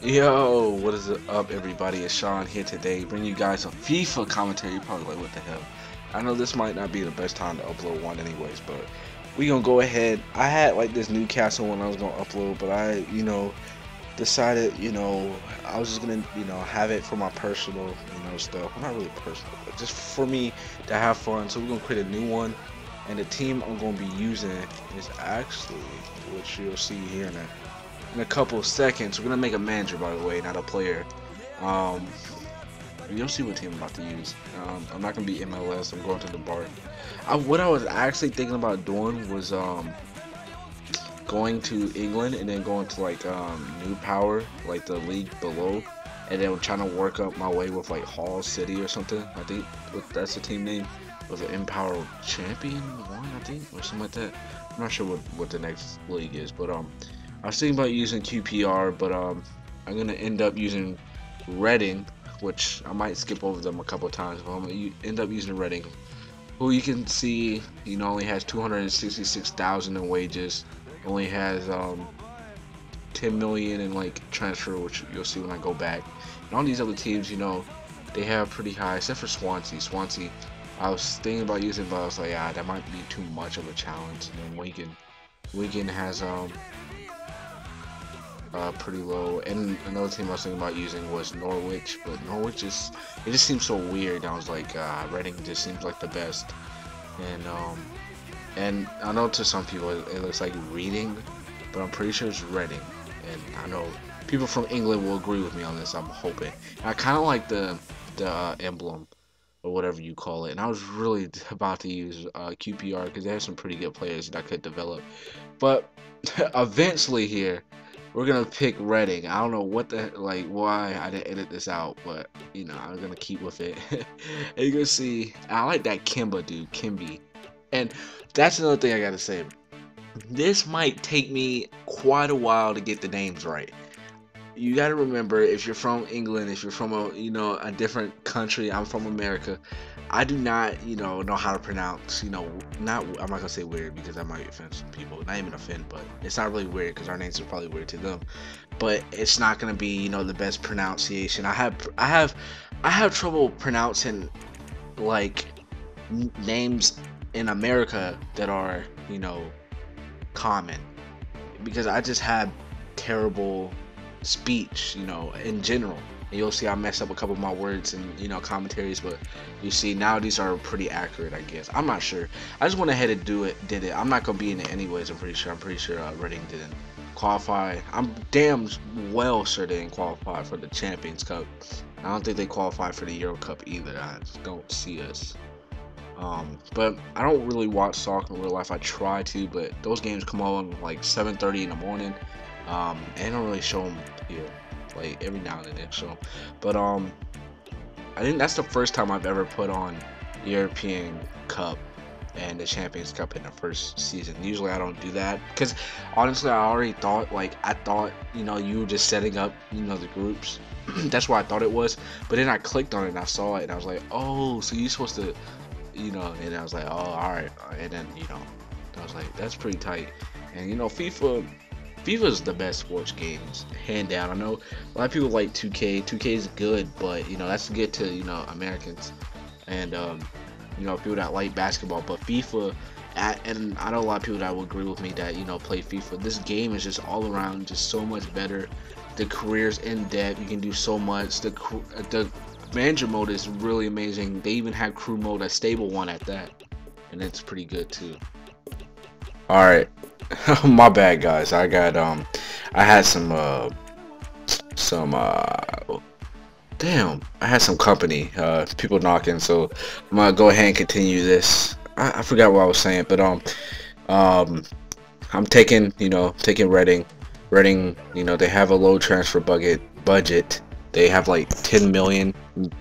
Yo, what is up, everybody? It's Sean here today, bringing you guys a FIFA commentary. You're probably like, what the hell? I know this might not be the best time to upload one, anyways, but we gonna go ahead. I had like this Newcastle one I was gonna upload, but I, decided, I was just gonna, have it for my personal, stuff. Well, not really personal, but just for me to have fun. So we're gonna create a new one, and the team I'm gonna be using is actually, which you'll see here in a couple of seconds. We're gonna make a manager, by the way, not a player. Um, you'll see what team I'm about to use. I'm not gonna be MLS. I'm going to the bar. What I was actually thinking about doing was going to England and then going to like New Power, like the league below, and then trying to work up my way with like Hall City or something. I think that's the team name, with an Empower Champion 1, I think, or something like that. I'm not sure what the next league is, but I was thinking about using QPR, but I'm gonna end up using Reading, which I might skip over them a couple of times, but I'm gonna end up using Reading, who you can see, only has 266,000 in wages, only has 10 million in like transfer, which you'll see when I go back. And all these other teams, they have pretty high, except for Swansea. Swansea, I was thinking about using, but I was like, that might be too much of a challenge. And then Wigan has pretty low. And another team I was thinking about using was Norwich, but Norwich it just seems so weird. I was like, Reading just seems like the best. And I know to some people it looks like Reading, but I'm pretty sure it's Reading. And I know people from England will agree with me on this. I'm hoping. And I kind of like the emblem, or whatever you call it. And I was really about to use QPR because they have some pretty good players that I could develop. But eventually here, we're gonna pick Reading. I don't know why I didn't edit this out, but I'm gonna keep with it. And you can see I like that Kimba dude, Kimby. And that's another thing I gotta say. This might take me quite a while to get the names right. You gotta remember, if you're from England, if you're from a different country. I'm from America. I do not know how to pronounce, not, I'm not gonna say weird because that might offend some people. Not even offend, but it's not really weird because our names are probably weird to them. But it's not gonna be the best pronunciation. I have trouble pronouncing like names in America that are common, because I just have terrible speech, in general. And you'll see I mess up a couple of my words and commentaries, but you see now these are pretty accurate, I guess. I'm not sure. I just went ahead and did it. I'm not gonna be in it anyways. I'm pretty sure Reading didn't qualify. I'm damn well sure they didn't qualify for the Champions Cup. I don't think they qualified for the Euro Cup either. I just don't see us. But I don't really watch soccer in real life. I try to, but those games come on like 7:30 in the morning. And they don't really show them here. Like every now and then they show them. But I think that's the first time I've ever put on European Cup and the Champions Cup in the first season. Usually I don't do that because honestly I already thought you were just setting up the groups. That's what I thought it was. But then I clicked on it and I saw it and I was like, oh, so you're supposed to. And I was like, oh, alright. And then, I was like, that's pretty tight. And, FIFA's the best sports games, hand down. I know a lot of people like 2K. 2K is good, but, that's good to, Americans. And, people that like basketball. But FIFA, and I know a lot of people that will agree with me that, play FIFA. This game is just all around just so much better. The career's in depth. You can do so much. The manager mode is really amazing. They even have crew mode, a stable one at that, and it's pretty good too. All right, my bad guys. I had some damn, I had some company, people knocking, so I'm gonna go ahead and continue this. I forgot what I was saying, but I'm taking Reading. They have a low transfer budget. They have like 10 million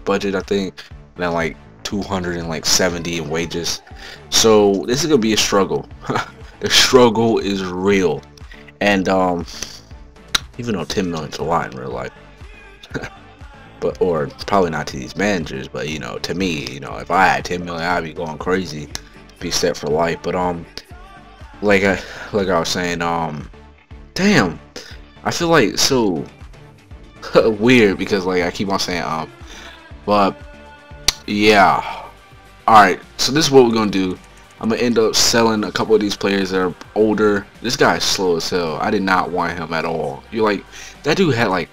budget, I think, and then like 270 in wages. So this is gonna be a struggle. The struggle is real, and even though 10 million's a lot in real life, or probably not to these managers, but to me, if I had 10 million, I'd be going crazy, be set for life. But like I was saying, damn, I feel like weird because like I keep on saying but yeah. Alright, so this is what we're gonna do. I'm gonna end up selling a couple of these players that are older. This guy's slow as hell. I did not want him at all. You're like, that dude had like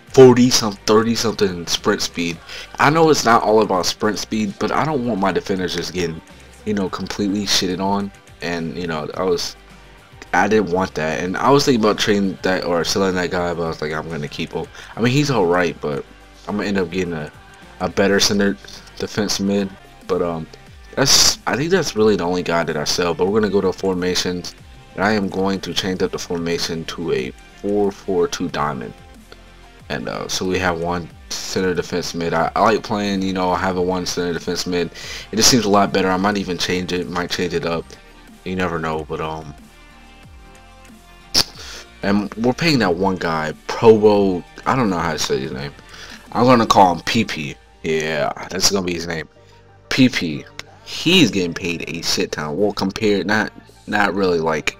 30 something sprint speed. I know it's not all about sprint speed, but I don't want my defenders just getting, completely shitted on. And I didn't want that. And I was thinking about trading that or selling that guy, but I was like, I'm gonna keep him. I mean, he's alright, but I'm gonna end up getting a better center defense mid. But I think that's really the only guy that I sell. But we're gonna go to formations, and I am going to change up the formation to a 4-4-2 diamond. And so we have one center defense mid. I like playing, having one center defense mid. It just seems a lot better. I might even change it. Might change it up. You never know. But and we're paying that one guy, Provo. I don't know how to say his name. I'm gonna call him PP. Yeah, that's gonna be his name. PP. He's getting paid a shit ton. Well, compared, not really like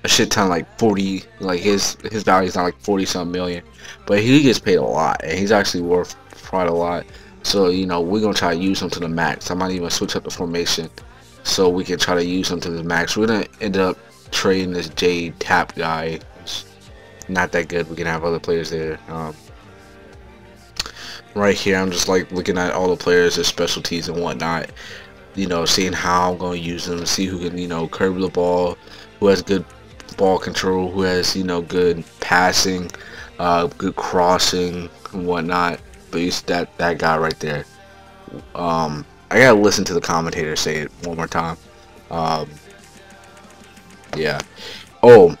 a shit ton, like 40, like his value is not like 40 something million, but he gets paid a lot, and he's actually worth quite a lot. So we're gonna try to use him to the max. I might even switch up the formation so we can try to use him to the max. We're gonna end up trading this Jade Tap guy. It's not that good. We can have other players there. Right here, I'm just like looking at all the players, their specialties and whatnot. Seeing how I'm gonna use them, see who can curve the ball, who has good ball control, who has good passing, good crossing and whatnot. But it's that guy right there. I gotta listen to the commentator say it one more time. Yeah. Oh,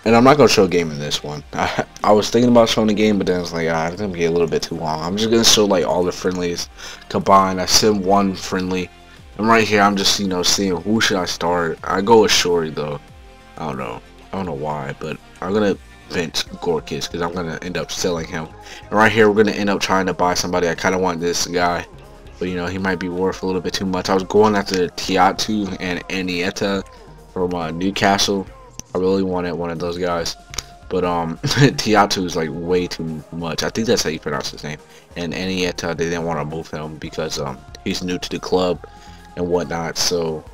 and I'm not gonna show a game in this one. I was thinking about showing a game, but then I was like, it's gonna get a little bit too long. I'm just gonna show like all the friendlies combined. I send one friendly, and right here I'm just seeing who should I start. I go with Shori though. I don't know why, but I'm gonna bench Gorkis because I'm gonna end up selling him. And right here we're gonna end up trying to buy somebody. I kind of want this guy, but he might be worth a little bit too much. I was going after Tiatu and Anieta from Newcastle. I really wanted one of those guys, but Tiatu is like way too much. I think that's how you pronounce his name. And Anieta, they didn't want to move him because he's new to the club and whatnot. So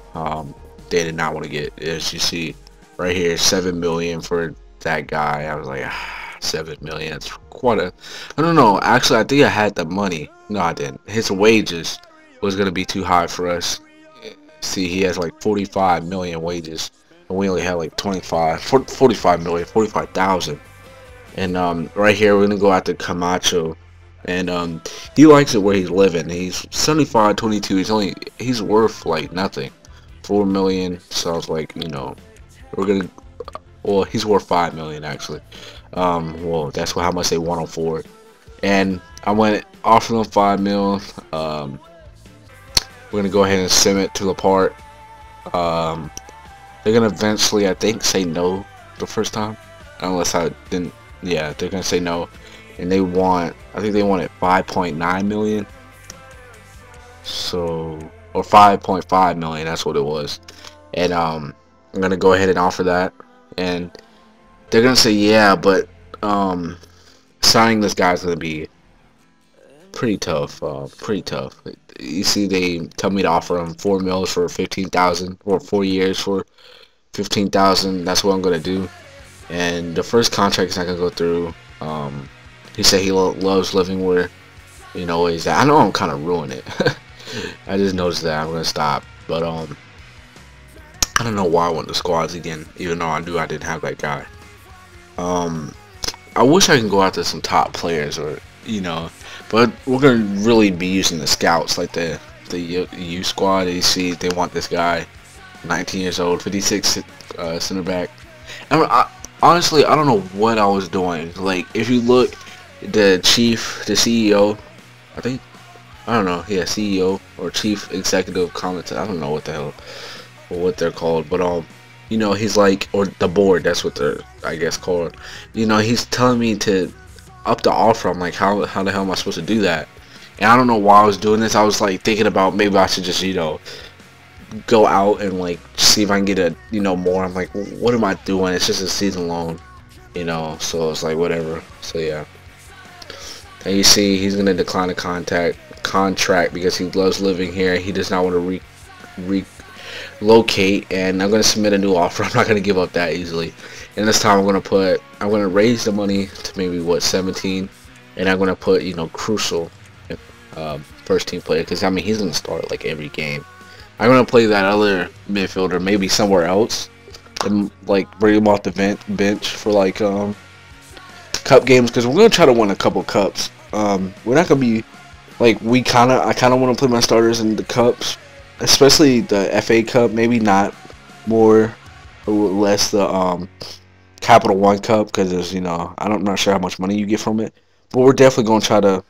they did not want to get, as you see right here, 7 million for that guy. I was like, 7 million. It's quite a. I don't know. Actually, I think I had the money. No, I didn't. His wages was gonna be too high for us. See, he has like 45 million wages. And we only had like 45 million, 45,000. And right here we're gonna go after Camacho, and he likes it where he's living. He's 75, 22. He's worth like nothing, 4 million. So I was like, we're gonna. Well, he's worth 5 million actually. Well, that's how much they want him for. And I went offer them 5 mil. We're gonna go ahead and send it to the part. They're gonna eventually, I think, say no the first time, unless I didn't. Yeah, they're gonna say no, and they want. I think they wanted 5.9 million. So, or 5.5 million. That's what it was. And I'm gonna go ahead and offer that, and they're gonna say yeah, but signing this guy's gonna be pretty tough. Pretty tough. You see, they tell me to offer him 4 mils for 15,000, or 4 years for 15,000. That's what I'm gonna do. And the first contract is not gonna go through. He said he loves living where he's at. I know I'm kind of ruining it. I just noticed that. I'm gonna stop. But I don't know why I went to squads again, even though I knew I didn't have that guy. I wish I could go after some top players, or but we're gonna really be using the scouts, like the U squad. You see, they want this guy, 19 years old, 56 center back. And honestly, I don't know what I was doing. Like, if you look, the CEO, I think, I don't know, yeah, CEO or chief executive commentator. I don't know what the hell, or what they're called, but he's like, or the board. That's what they're, I guess, called. He's telling me to up the offer. I'm like, how the hell am I supposed to do that? And I don't know why I was doing this. I was like thinking about maybe I should just go out and like see if I can get a more. I'm like, what am I doing? It's just a season loan, so it's like whatever. So yeah. And you see, he's gonna decline the contract because he loves living here. He does not want to relocate, and I'm gonna submit a new offer. I'm not gonna give up that easily. And this time I'm gonna raise the money to maybe what 17, and I'm gonna put Crucial, first team player, because I mean he's gonna start like every game. I'm gonna play that other midfielder maybe somewhere else, and like bring him off the bench for like cup games, because we're gonna try to win a couple cups. We're not gonna be like I kind of want to play my starters in the cups, especially the FA Cup. Maybe not more or less the Capital One Cup, because there's I'm not sure how much money you get from it, but we're definitely gonna try to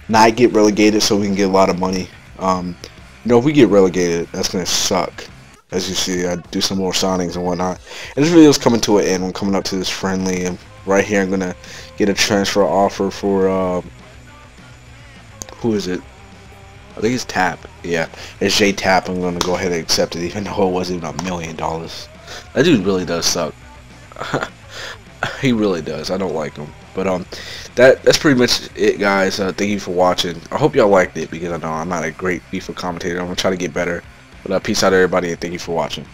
not get relegated so we can get a lot of money. If we get relegated, that's gonna suck. As you see, I do some more signings and whatnot. And this video is coming to an end. We're coming up to this friendly, and right here I'm gonna get a transfer offer for who is it? I think it's Tap. Yeah, it's J Tap. I'm gonna go ahead and accept it, even though it wasn't even $1 million. That dude really does suck. He really does. I don't like him. But that's pretty much it, guys. Thank you for watching. I hope y'all liked it, because I know I'm not a great FIFA commentator. I'm gonna try to get better. But peace out, everybody, and thank you for watching.